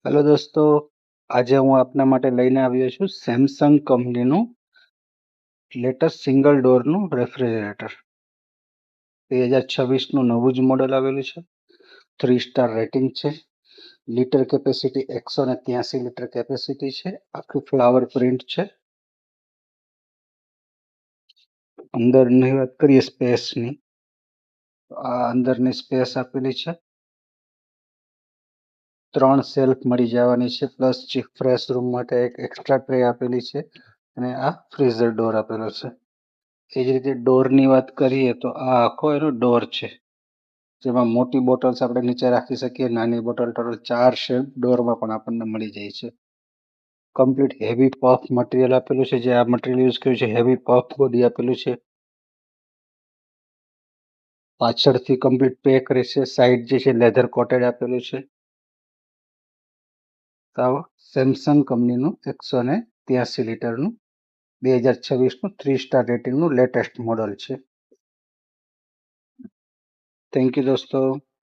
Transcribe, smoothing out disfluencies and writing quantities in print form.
Hello દોસ્તો, આજે હું આપના માટે લઈને આવ્યો છું સેમસંગ કંપનીનું લેટેસ્ટ સિંગલ ડોરનું રેફ્રિજરેટર. 2026નું નવું જ મોડેલ આવેલું છે. 3 સ્ટાર રેટિંગ છે. લીટર કેપેસિટી 183 લીટર કેપેસિટી છે. આખી ફ્લાવર પ્રિન્ટ છે. અંદરની વાત કરીએ સ્પેસની, આ અંદરની સ્પેસ આપેલી છે. 3 સેલ્ફ મળી જવાની છે, પ્લસ ફ્રેશ રૂમ માટે એક એક્સ્ટ્રા ટ્રે આપેલી છે અને આ ફ્રીઝર ડોર આપેલો છે. એ જ રીતે ડોરની વાત કરીએ તો આ આખો એનો ડોર છે, જેમાં મોટી બોટલ્સ આપણે નીચે રાખી શકીએ, નાની બોટલ ટોટલ 4 શેપ ડોરમાં પણ આપણને મળી જાય છે. કમ્પ્લીટ હેવી પફ મટીરિયલ આપેલું છે, જે આ મટીરિયલ યુઝ કર્યું છે હેવી પફ બોડી આપેલું છે. પાછળથી કમ્પ્લીટ પેક રહેશે, સાઈડ જે છે લેધર કોટેડ આપેલું છે. સેમસંગ કંપનીનું 183 લીટરનું 2026નું 3 સ્ટાર રેટિંગનું લેટેસ્ટ મોડલ છે. થેન્ક યુ દોસ્તો.